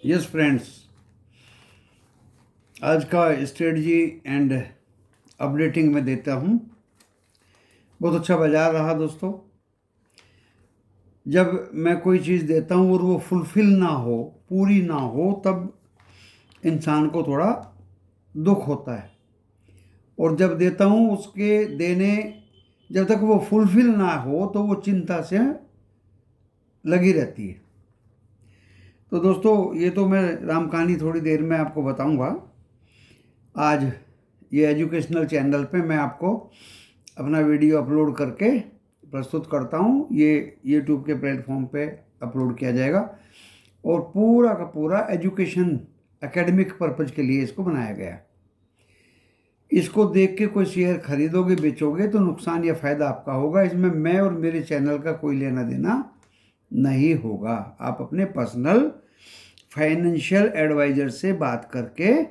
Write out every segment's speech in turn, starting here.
Yes friends, आज का strategy and updating में देता हूँ। बहुत अच्छा बाजार रहा दोस्तों। जब मैं कोई चीज़ देता हूँ और वो फुलफिल ना हो, पूरी ना हो, तब इंसान को थोड़ा दुख होता है। और जब देता हूँ उसके देने जब तक वो फुलफिल ना हो तो वो चिंता से लगी रहती है। तो दोस्तों, ये तो मैं राम कहानी थोड़ी देर में आपको बताऊंगा। आज ये एजुकेशनल चैनल पे मैं आपको अपना वीडियो अपलोड करके प्रस्तुत करता हूँ। ये यूट्यूब के प्लेटफॉर्म पे अपलोड किया जाएगा और पूरा का पूरा एजुकेशन एकेडमिक पर्पज के लिए इसको बनाया गया है। इसको देख के कोई शेयर खरीदोगे, बेचोगे तो नुकसान या फ़ायदा आपका होगा। इसमें मैं और मेरे चैनल का कोई लेना देना नहीं होगा। आप अपने पर्सनल फाइनेंशियल एडवाइज़र से बात करके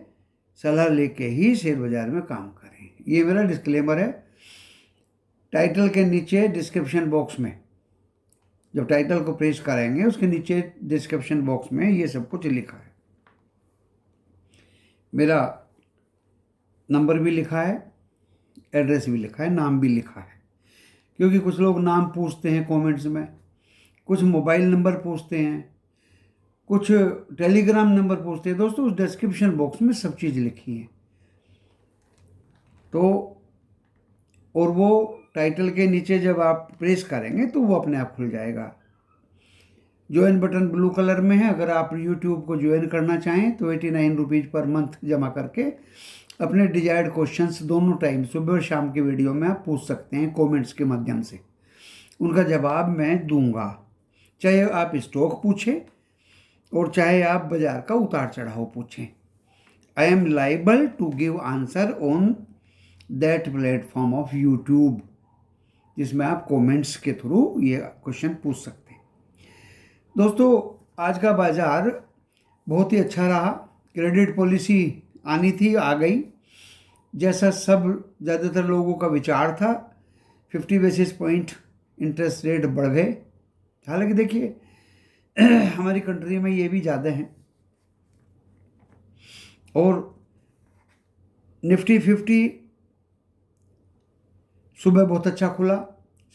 सलाह लेके ही शेयर बाज़ार में काम करें। ये मेरा डिस्क्लेमर है। टाइटल के नीचे डिस्क्रिप्शन बॉक्स में, जब टाइटल को प्रेस करेंगे उसके नीचे डिस्क्रिप्शन बॉक्स में ये सब कुछ लिखा है। मेरा नंबर भी लिखा है, एड्रेस भी लिखा है, नाम भी लिखा है। क्योंकि कुछ लोग नाम पूछते हैं कमेंट्स में, कुछ मोबाइल नंबर पूछते हैं, कुछ टेलीग्राम नंबर पूछते हैं। दोस्तों, उस डिस्क्रिप्शन बॉक्स में सब चीज़ लिखी है। तो और वो टाइटल के नीचे जब आप प्रेस करेंगे तो वो अपने आप खुल जाएगा। ज्वाइन बटन ब्लू कलर में है। अगर आप यूट्यूब को ज्वाइन करना चाहें तो 89 रुपीज़ पर मंथ जमा करके अपने डिजायर्ड क्वेश्चंस दोनों टाइम, सुबह और शाम की वीडियो में आप पूछ सकते हैं कमेंट्स के माध्यम से। उनका जवाब मैं दूंगा, चाहे आप स्टॉक पूछें और चाहे आप बाजार का उतार चढ़ाव पूछें। I am liable to give answer on that platform of YouTube, जिसमें आप कमेंट्स के थ्रू ये क्वेश्चन पूछ सकते हैं। दोस्तों, आज का बाजार बहुत ही अच्छा रहा। क्रेडिट पॉलिसी आनी थी, आ गई, जैसा सब ज़्यादातर लोगों का विचार था। 50 बेसिस पॉइंट इंटरेस्ट रेट बढ़ गए। हालांकि देखिए, हमारी कंट्री में ये भी ज़्यादा हैं। और निफ्टी 50 सुबह बहुत अच्छा खुला,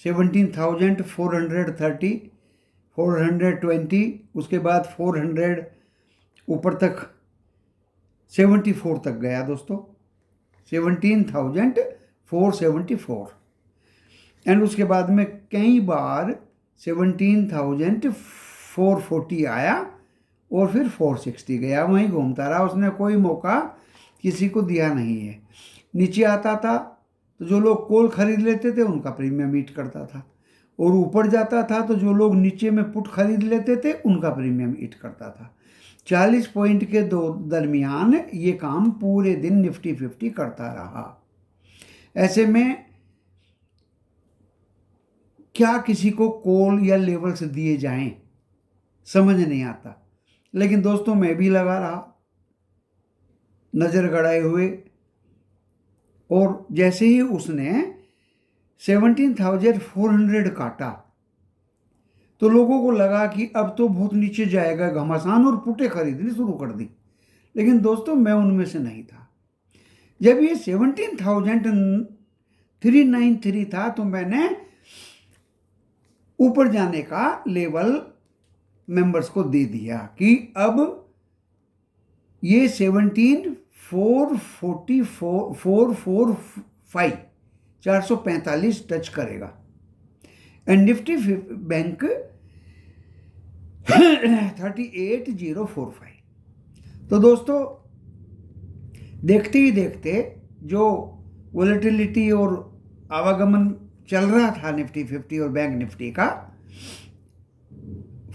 17,430, 420, उसके बाद 400 ऊपर तक 74 तक गया दोस्तों, 17,474। एंड उसके बाद में कई बार 17,440 आया और फिर 460 गया, वहीं घूमता रहा। उसने कोई मौका किसी को दिया नहीं है। नीचे आता था तो जो लोग कॉल खरीद लेते थे उनका प्रीमियम मीट करता था, और ऊपर जाता था तो जो लोग नीचे में पुट खरीद लेते थे उनका प्रीमियम ईट करता था। 40 पॉइंट के दरमियान ये काम पूरे दिन निफ्टी 50 करता रहा। ऐसे में क्या किसी को कॉल या लेवल्स दिए जाएं, समझ नहीं आता। लेकिन दोस्तों, मैं भी लगा रहा नज़र गड़ाए हुए, और जैसे ही उसने 17,400 काटा तो लोगों को लगा कि अब तो बहुत नीचे जाएगा, घमासान, और पुटे खरीदनी शुरू कर दी। लेकिन दोस्तों, मैं उनमें से नहीं था। जब ये 17,393 था तो मैंने ऊपर जाने का लेवल मेंबर्स को दे दिया कि अब ये 445 टच करेगा। And Nifty bank 38,045। तो दोस्तों, देखते ही देखते जो वोलेटिलिटी और आवागमन चल रहा था निफ्टी 50 और बैंक निफ्टी का,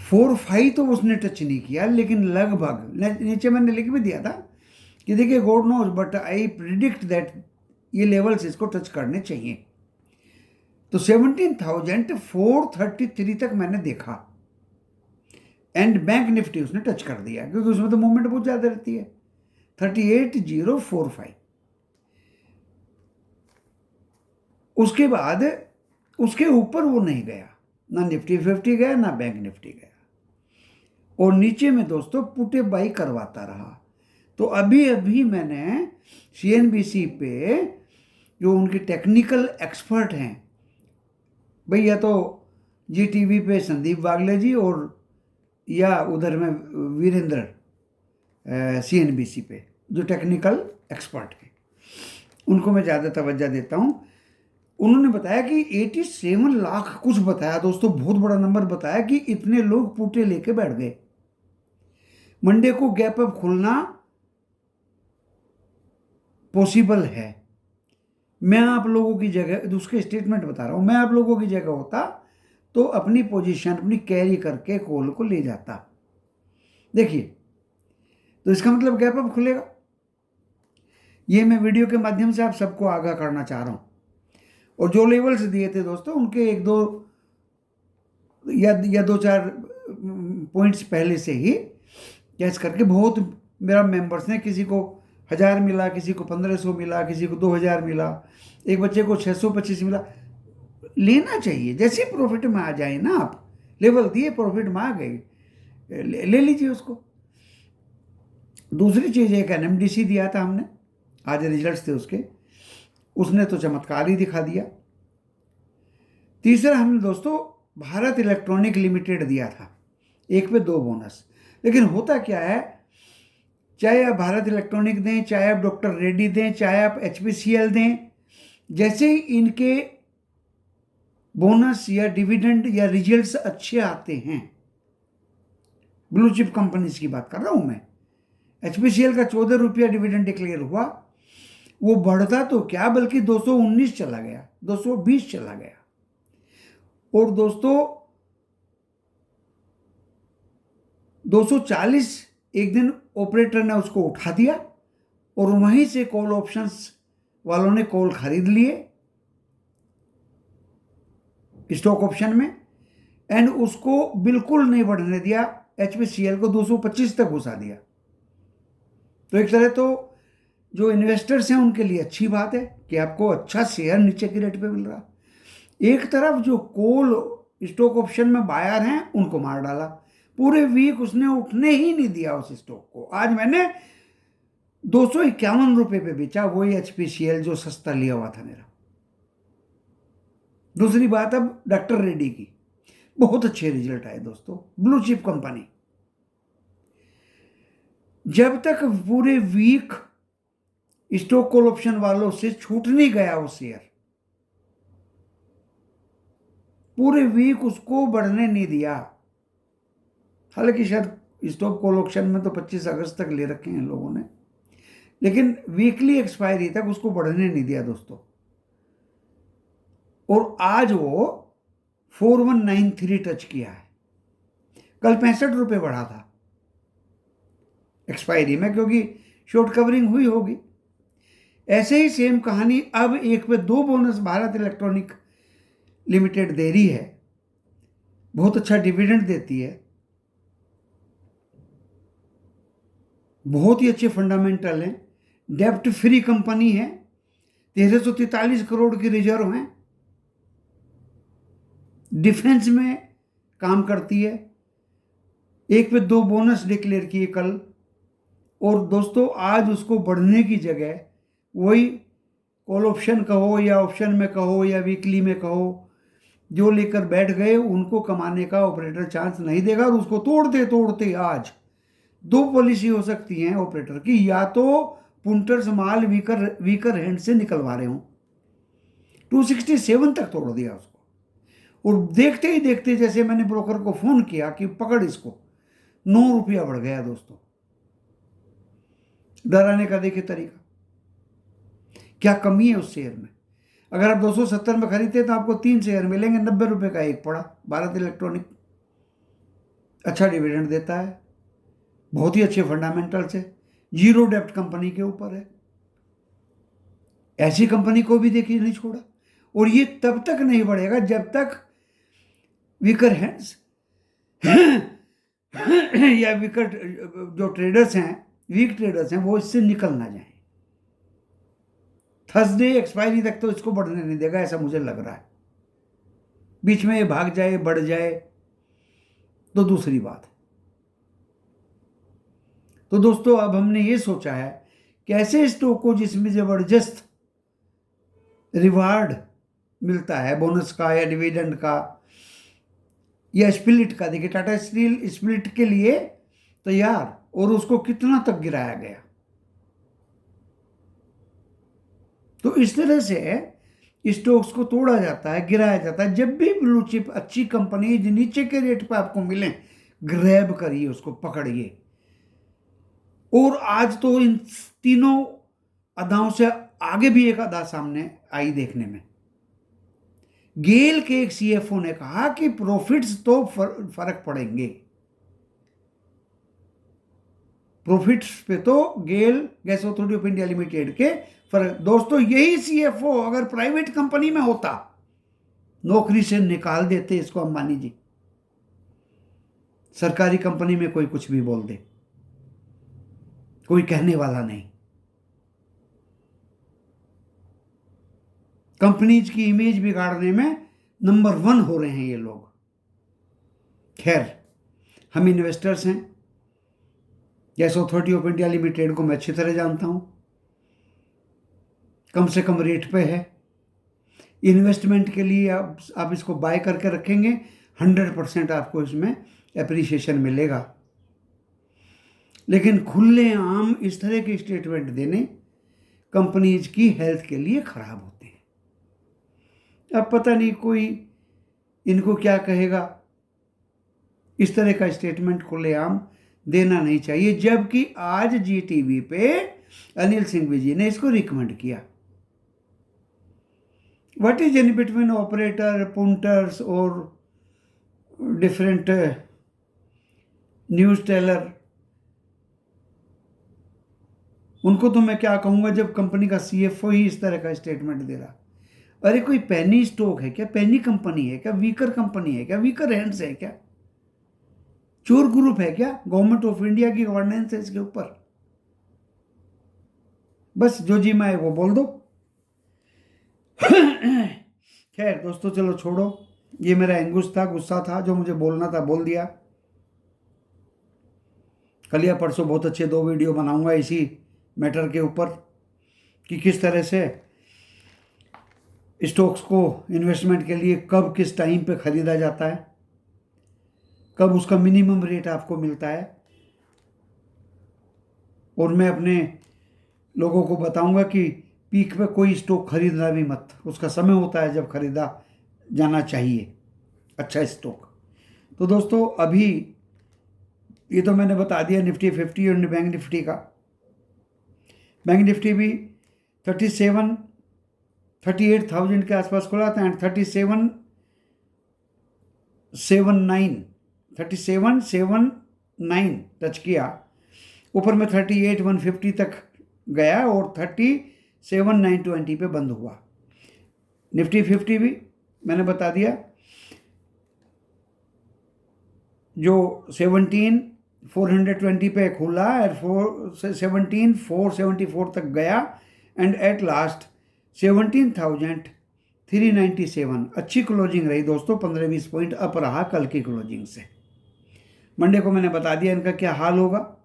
4-5 तो उसने टच नहीं किया, लेकिन लगभग नीचे मैंने लिख भी दिया था कि देखिए, God knows but I predict that ये लेवल्स इसको टच करने चाहिए। तो 17,433 तक मैंने देखा, एंड बैंक निफ्टी उसने टच कर दिया, क्योंकि उसमें तो मूवमेंट बहुत ज़्यादा रहती है। 38,045। उसके बाद उसके ऊपर वो नहीं गया, ना निफ्टी 50 गया, ना बैंक निफ्टी गया। और नीचे में दोस्तों पुटे बाई करवाता रहा। तो अभी अभी मैंने CNBC पे जो उनके टेक्निकल एक्सपर्ट हैं भाई, या तो GTV पे संदीप वागले जी और या उधर में वीरेंद्र CNBC पे जो टेक्निकल एक्सपर्ट हैं, उनको मैं ज़्यादा तवज्जो देता हूँ। उन्होंने बताया कि 87 लाख कुछ बताया दोस्तों, बहुत बड़ा नंबर बताया कि इतने लोग पूटे लेके बैठ गए। मंडे को गैप अप खुलना पॉसिबल है। मैं आप लोगों की जगह, उसके स्टेटमेंट बता रहा हूं, मैं आप लोगों की जगह होता तो अपनी पोजीशन अपनी कैरी करके कॉल को ले जाता। देखिए, तो इसका मतलब गैप अप खुलेगा। ये मैं वीडियो के माध्यम से आप सबको आगाह करना चाह रहा हूं। और जो लेवल्स दिए थे दोस्तों, उनके एक दो या दो चार पॉइंट्स पहले से ही कैच करके बहुत मेरा मेंबर्स ने, किसी को 1000 मिला, किसी को 1500 मिला, किसी को 2000 मिला, एक बच्चे को 625 मिला। लेना चाहिए, जैसे प्रॉफिट में आ जाए ना, आप लेवल दिए प्रॉफिट में आ गए, ले लीजिए उसको। दूसरी चीज़, एक NMDC दिया था हमने, आज रिजल्ट्स थे उसके, उसने तो चमत्कार ही दिखा दिया। तीसरा हमने दोस्तों भारत इलेक्ट्रॉनिक लिमिटेड दिया था, 1 पे 2 बोनस। लेकिन होता क्या है, चाहे आप भारत इलेक्ट्रॉनिक दें, चाहे आप डॉक्टर रेड्डी दें, चाहे आप HPCL दें, जैसे ही इनके बोनस या डिविडेंड या रिजल्ट्स अच्छे आते हैं, ब्लू चिप कंपनीज की बात कर रहा हूं मैं, HPCL का 14 रुपया डिविडेंड डिक्लेयर हुआ, वो बढ़ता तो क्या बल्कि 219 चला गया, 220 चला गया। और दोस्तों 240 एक दिन ऑपरेटर ने उसको उठा दिया और वहीं से कॉल ऑप्शंस वालों ने कॉल खरीद लिए स्टॉक ऑप्शन में, एंड उसको बिल्कुल नहीं बढ़ने दिया, HPCL को 225 तक घुसा दिया। तो एक तरह तो जो इन्वेस्टर्स हैं उनके लिए अच्छी बात है कि आपको अच्छा शेयर नीचे के रेट पे मिल रहा। एक तरफ जो कोल स्टॉक ऑप्शन में बायर हैं उनको मार डाला, पूरे वीक उसने उठने ही नहीं दिया उस स्टॉक को। आज मैंने 251 रुपए पे बेचा, वही HPCL जो सस्ता लिया हुआ था मेरा। दूसरी बात, अब डॉक्टर रेड्डी की बहुत अच्छे रिजल्ट आए दोस्तों, ब्लू चिप कंपनी। जब तक पूरे वीक स्टॉक कॉल ऑप्शन वालों से छूट नहीं गया वो शेयर, पूरे वीक उसको बढ़ने नहीं दिया। हालांकि शायद स्टॉक कॉल ऑप्शन में तो 25 अगस्त तक ले रखे हैं लोगों ने, लेकिन वीकली एक्सपायरी तक उसको बढ़ने नहीं दिया दोस्तों। और आज वो 4193 टच किया है, कल 65 रुपये बढ़ा था एक्सपायरी में, क्योंकि शॉर्ट कवरिंग हुई होगी। ऐसे ही सेम कहानी अब 1 पे 2 बोनस भारत इलेक्ट्रॉनिक लिमिटेड दे रही है, बहुत अच्छा डिविडेंड देती है, बहुत ही अच्छे फंडामेंटल हैं, डेप्ट फ्री कंपनी है, 1343 करोड़ की रिजर्व हैं, डिफेंस में काम करती है, 1 पे 2 बोनस डिक्लेयर किए कल। और दोस्तों आज उसको बढ़ने की जगह वही कॉल ऑप्शन कहो या ऑप्शन में कहो या वीकली में कहो, जो लेकर बैठ गए उनको कमाने का ऑपरेटर चांस नहीं देगा। और उसको तोड़ते तोड़ते आज 2 पॉलिसी हो सकती हैं ऑपरेटर की, या तो पुंटर्स माल वीकर हैंड से निकलवा रहे हो, 267 तक तोड़ दिया उसको। और देखते ही देखते जैसे मैंने ब्रोकर को फोन किया कि पकड़ इसको, 9 रुपया बढ़ गया दोस्तों। डराने का देखिए तरीका, क्या कमी है उस शेयर में। अगर आप 270 में खरीदते तो आपको 3 शेयर मिलेंगे, 90 रुपए का एक पड़ा। भारत इलेक्ट्रॉनिक अच्छा डिविडेंड देता है, बहुत ही अच्छे फंडामेंटल्स है, जीरो डेप्ट कंपनी के ऊपर है, ऐसी कंपनी को भी देखिए नहीं छोड़ा। और ये तब तक नहीं बढ़ेगा जब तक वीकर हैंड्स या वीकर जो ट्रेडर्स हैं, वीक ट्रेडर्स हैं, वो इससे निकल ना जाए। थर्सडे एक्सपायरी तक तो इसको बढ़ने नहीं देगा, ऐसा मुझे लग रहा है। बीच में ये भाग जाए, बढ़ जाए तो दूसरी बात है। तो दोस्तों अब हमने ये सोचा है कि ऐसे स्टॉक को जिसमें ज़बरदस्त रिवार्ड मिलता है, बोनस का या डिविडेंड का या स्प्लिट का। देखिए टाटा स्टील स्प्लिट के लिए तैयार, और उसको कितना तक गिराया गया। तो इस तरह से स्टॉक्स को तोड़ा जाता है, गिराया जाता है। जब भी ब्लू चिप अच्छी कंपनी जो नीचे के रेट पर आपको मिले, ग्रैब करिए, उसको पकड़िए। और आज तो इन तीनों अदाओं से आगे भी एक अदा सामने आई देखने में। गेल के एक सीएफओ ने कहा कि प्रॉफिट्स तो फर्क पड़ेंगे, प्रॉफिट्स पे तो GAIL gas authority of India limited के फर्क। दोस्तों यही सीएफओ अगर प्राइवेट कंपनी में होता, नौकरी से निकाल देते इसको अंबानी जी। सरकारी कंपनी में कोई कुछ भी बोल दे, कोई कहने वाला नहीं। कंपनीज की इमेज बिगाड़ने में नंबर 1 हो रहे हैं ये लोग। खैर, हम इन्वेस्टर्स हैं, gas authority of India limited को मैं अच्छी तरह जानता हूं, कम से कम रेट पे है। इन्वेस्टमेंट के लिए आप इसको बाय करके रखेंगे, 100% आपको इसमें एप्रिसिएशन मिलेगा। लेकिन खुले आम इस तरह के स्टेटमेंट देने कंपनीज की हेल्थ के लिए खराब होते हैं। अब पता नहीं कोई इनको क्या कहेगा, इस तरह का स्टेटमेंट खुलेआम देना नहीं चाहिए। जबकि आज जी टीवी पे अनिल सिंघवी जी ने इसको रिकमेंड किया। What is in between operator, punters और डिफरेंट न्यूज टेलर? उनको तो मैं क्या कहूंगा जब कंपनी का सीएफओ ही इस तरह का स्टेटमेंट दे रहा। अरे कोई पेनी स्टॉक है क्या? पेनी कंपनी है क्या? वीकर कंपनी है क्या? वीकर हैंड्स है क्या? चोर ग्रुप है क्या? गवर्नमेंट ऑफ इंडिया की गवर्नेंस है इसके ऊपर। बस जो जी मैं वो बोल दो। खैर दोस्तों, चलो छोड़ो, ये मेरा एंगुस था, गुस्सा था, जो मुझे बोलना था बोल दिया। कल या परसों बहुत अच्छे 2 वीडियो बनाऊंगा इसी मैटर के ऊपर कि किस तरह से स्टॉक्स को इन्वेस्टमेंट के लिए कब किस टाइम पे खरीदा जाता है, कब उसका मिनिमम रेट आपको मिलता है। और मैं अपने लोगों को बताऊंगा कि पीक पे कोई स्टॉक खरीदना भी मत, उसका समय होता है जब खरीदा जाना चाहिए अच्छा स्टॉक। तो दोस्तों अभी ये तो मैंने बता दिया निफ्टी 50 और बैंक निफ्टी का। बैंक निफ्टी भी 38,000 के आसपास खुला था एंड 37,799 टच किया। ऊपर में 38,150 तक गया और 37,920 पे बंद हुआ। निफ्टी 50 भी मैंने बता दिया, जो 17,420 पे खुला और 17,474 तक गया एंड एट लास्ट 17,397। अच्छी क्लोजिंग रही दोस्तों, 15-20 पॉइंट अप रहा कल की क्लोजिंग से। मंडे को मैंने बता दिया इनका क्या हाल होगा।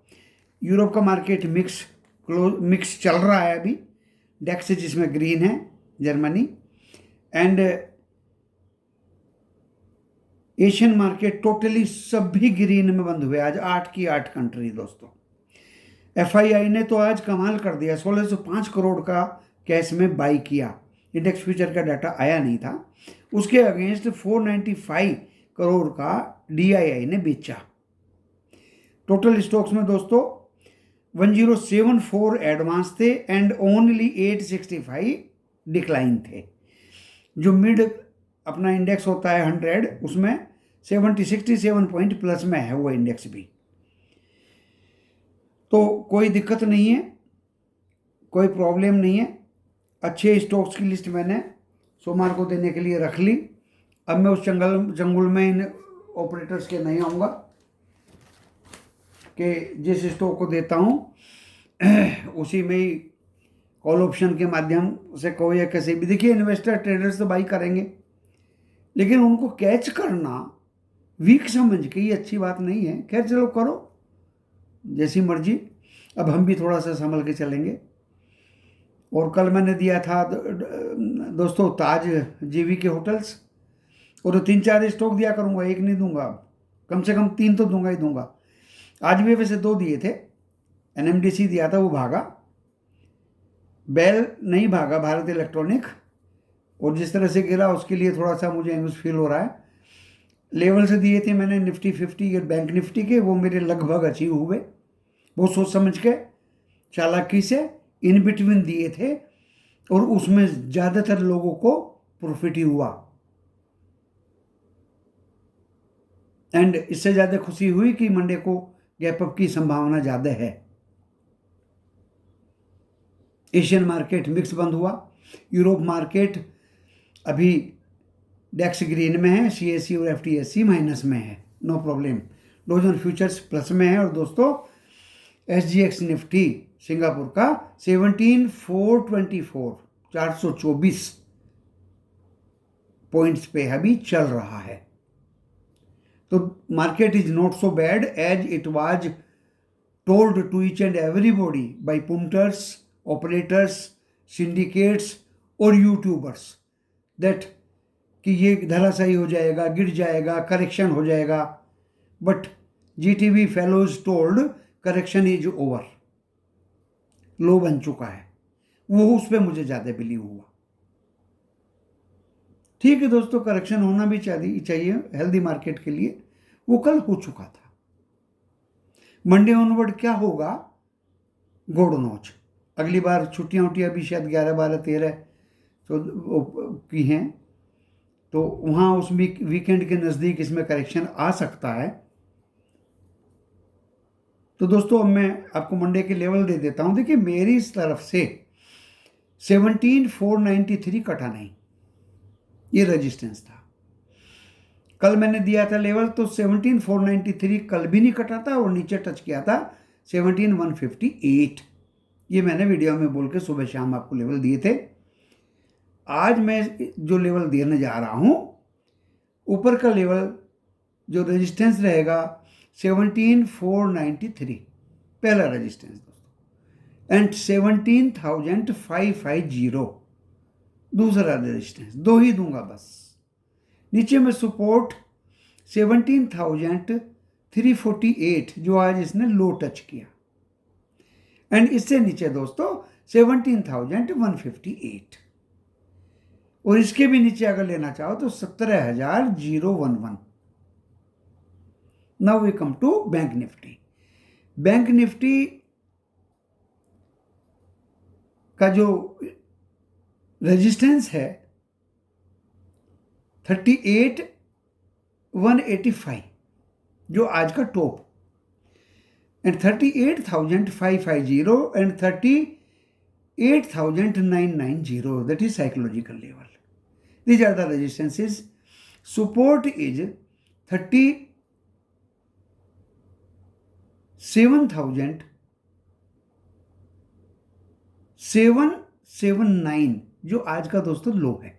यूरोप का मार्केट मिक्स चल रहा है अभी। डेक्स जिसमें ग्रीन है Germany, and Asian market totally सभी ग्रीन में बंद हुए आज। 8 की 8 कंट्री दोस्तों। एफआईआई ने तो आज कमाल कर दिया, 1605 करोड़ का कैश में बाई किया। इंडेक्स फ्यूचर का डाटा आया नहीं था, उसके अगेंस्ट 495 करोड़ का डीआईआई ने बेचा। टोटल स्टॉक्स में दोस्तों 1074 एडवांस थे एंड ओनली 865 डिक्लाइन थे। जो मिड अपना इंडेक्स होता है 100, उसमें 67 पॉइंट प्लस में है वो इंडेक्स भी। तो कोई दिक्कत नहीं है, कोई प्रॉब्लम नहीं है। अच्छे स्टॉक्स की लिस्ट मैंने सोमवार को देने के लिए रख ली। अब मैं उस जंगल में इन ऑपरेटर्स के नहीं आऊँगा कि जिस स्टॉक को देता हूँ उसी में ही कॉल ऑप्शन के माध्यम से कहो या कैसे भी। देखिए इन्वेस्टर ट्रेडर्स तो बाई करेंगे, लेकिन उनको कैच करना वीक समझ के ये अच्छी बात नहीं है। खैर चलो करो जैसी मर्जी। अब हम भी थोड़ा सा संभल के चलेंगे। और कल मैंने दिया था दोस्तों ताज जीवी के होटल्स, और 3-4 स्टॉक दिया करूंगा, एक नहीं दूंगा, अब कम से कम 3 तो दूंगा ही दूंगा। आज भी वैसे 2 दिए थे, एनएमडीसी दिया था, वो भागा, बेल नहीं भागा, भारत इलेक्ट्रॉनिक, और जिस तरह से गिरा उसके लिए थोड़ा सा मुझे एंग्स फील हो रहा है। लेवल से दिए थे मैंने निफ्टी 50 या बैंक निफ्टी के, वो मेरे लगभग अचीव हुए, बहुत सोच समझ के चालाकी से इन बिटवीन दिए थे, और उसमें ज़्यादातर लोगों को प्रॉफिट ही हुआ। एंड इससे ज़्यादा खुशी हुई कि मंडे को गैप अप की संभावना ज़्यादा है। एशियन मार्केट मिक्स बंद हुआ, यूरोप मार्केट अभी डेक्स ग्रीन में है, सीएससी और एफटीएससी माइनस में है, नो प्रॉब्लम। डॉ जोन्स फ्यूचर्स प्लस में है, और दोस्तों एसजीएक्स निफ्टी सिंगापुर का 17,424 424 पॉइंट्स पे अभी चल रहा है। तो market is not so bad as it was told to each and everybody by punters, operators, syndicates और यूट्यूबर्स that कि ये धराशायी हो जाएगा, गिर जाएगा, करेक्शन हो जाएगा। But GTV fellows told correction is over, low बन चुका है, वो उस पर मुझे ज़्यादा बिलीव हुआ। ठीक है दोस्तों, करेक्शन होना भी चाहिए हेल्दी मार्केट के लिए, वो कल हो चुका था। मंडे ऑनवर्ड क्या होगा, गोड नॉच। अगली बार छुट्टियाँ उट्टियाँ भी शायद 11, 12, 13 तो की हैं, तो वहाँ उस वीकेंड के नज़दीक इसमें करेक्शन आ सकता है। तो दोस्तों अब मैं आपको मंडे के लेवल दे देता हूँ। देखिए मेरी इस तरफ से 17,493 कटा नहीं, ये रेजिस्टेंस था। कल मैंने दिया था लेवल, तो 17,493 कल भी नहीं कटा था, और नीचे टच किया था 17,158। ये मैंने वीडियो में बोल के सुबह शाम आपको लेवल दिए थे। आज मैं जो लेवल देने जा रहा हूँ, ऊपर का लेवल जो रेजिस्टेंस रहेगा 17,493 पहला रेजिस्टेंस दोस्तों, एंड 17,550 दूसरा रेजिस्टेंस, 2 ही दूंगा बस। नीचे में सपोर्ट 17,348 जो आज इसने लो टच किया, एंड इससे नीचे दोस्तों 17,158, और इसके भी नीचे अगर लेना चाहो तो 17,011। Now we come to bank Nifty. Bank Nifty का जो रेजिस्टेंस है 38,185 जो आज का top, and 38,550 and 38,990 that is psychological level. These are the resistances. Support is 37,779 जो आज का दोस्तों लो है,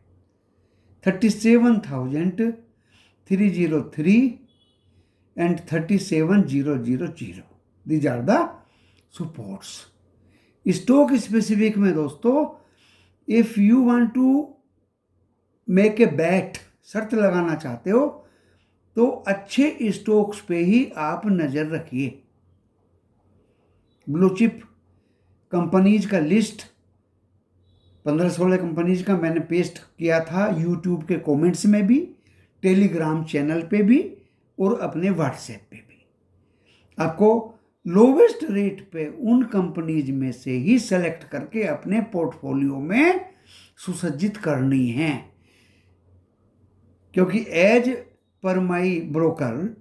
37,303 and 37,000. These are the supports. Stock specific में दोस्तों, if you want to make a bet, शर्त लगाना चाहते हो, तो अच्छे स्टॉक्स पे ही आप नज़र रखिए। ब्लू चिप कंपनीज का लिस्ट 15-16 कंपनीज का मैंने पेस्ट किया था यूट्यूब के कमेंट्स में भी, टेलीग्राम चैनल पे भी, और अपने व्हाट्सएप पे भी। आपको लोवेस्ट रेट पे उन कंपनीज में से ही सेलेक्ट करके अपने पोर्टफोलियो में सुसज्जित करनी है, क्योंकि as per my broker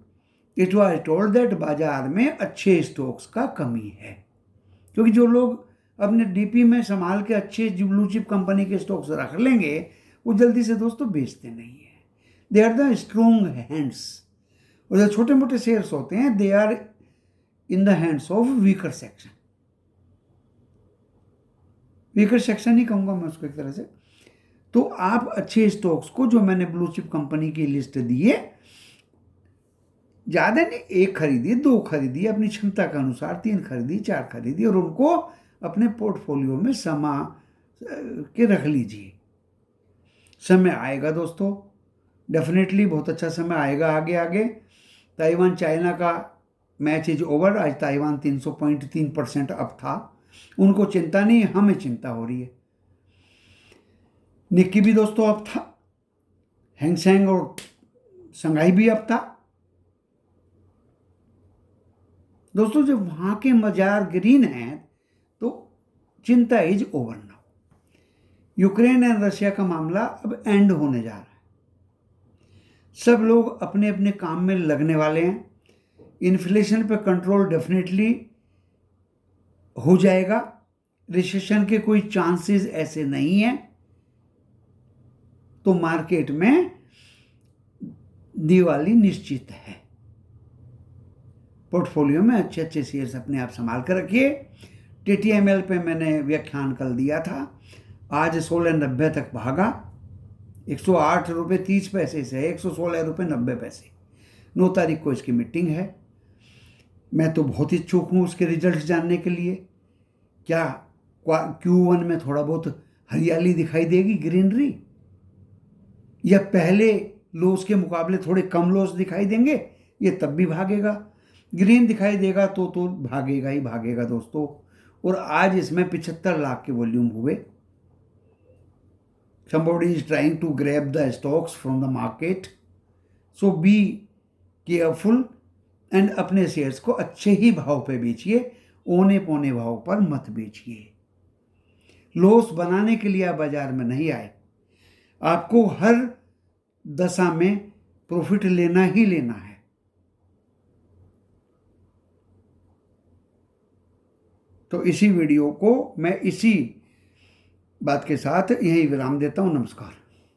it was told that बाजार में अच्छे स्टॉक्स का कमी है, क्योंकि जो लोग अपने डीपी में संभाल के अच्छे ब्लू चिप कंपनी के स्टॉक्स रख लेंगे, वो जल्दी से दोस्तों बेचते नहीं है। They are the strong hands, और जो छोटे मोटे शेयर्स होते हैं they are in the hands of weaker section. Weaker section ही कहूँगा मैं उसको एक तरह से। तो आप अच्छे स्टॉक्स को, जो मैंने ब्लू चिप कंपनी की लिस्ट दी है, ज़्यादा नहीं, 1 खरीदी, 2 खरीदी, अपनी क्षमता के अनुसार 3 खरीदी, 4 खरीदी, और उनको अपने पोर्टफोलियो में समा के रख लीजिए। समय आएगा दोस्तों, डेफिनेटली बहुत अच्छा समय आएगा आगे आगे। ताइवान चाइना का मैच इज ओवर। आज ताइवान 300.3% अप था, उनको चिंता नहीं, हमें चिंता हो रही है। निक्की भी दोस्तों अप था, हैंगसेंग और संघाई भी अप था। दोस्तों जब वहां के बाजार ग्रीन हैं तो चिंता is over now. Ukraine and Russia का मामला अब एंड होने जा रहा है, सब लोग अपने अपने काम में लगने वाले हैं। इन्फ्लेशन पे कंट्रोल डेफिनेटली हो जाएगा, रिसेशन के कोई चांसेस ऐसे नहीं हैं, तो मार्केट में दिवाली निश्चित है। पोर्टफोलियो में अच्छे अच्छे शेयर्स अपने आप संभाल कर रखिए। TTML पे मैंने व्याख्यान कल दिया था, आज 16.90 तक भागा, 108 रुपये 30 पैसे से 116 रुपये 90 पैसे। 9 तारीख को इसकी मीटिंग है। मैं तो बहुत इच्छुक हूँ उसके रिजल्ट्स जानने के लिए। क्या Q1 में थोड़ा बहुत हरियाली दिखाई देगी, ग्रीनरी, या पहले लोस के मुकाबले थोड़े कम लोस दिखाई देंगे, ये तब भी भागेगा। ग्रीन दिखाई देगा तो भागेगा ही भागेगा दोस्तों। और आज इसमें 75 लाख के वॉल्यूम हुए। Somebody is trying to grab the stocks from the market, so be careful and अपने शेयर्स को अच्छे ही भाव पे बेचिए, औने पौने भाव पर मत बेचिए। लॉस बनाने के लिए आप बाजार में नहीं आए, आपको हर दशा में प्रॉफिट लेना ही लेना है। तो इसी वीडियो को मैं इसी बात के साथ यहीं विराम देता हूं। नमस्कार।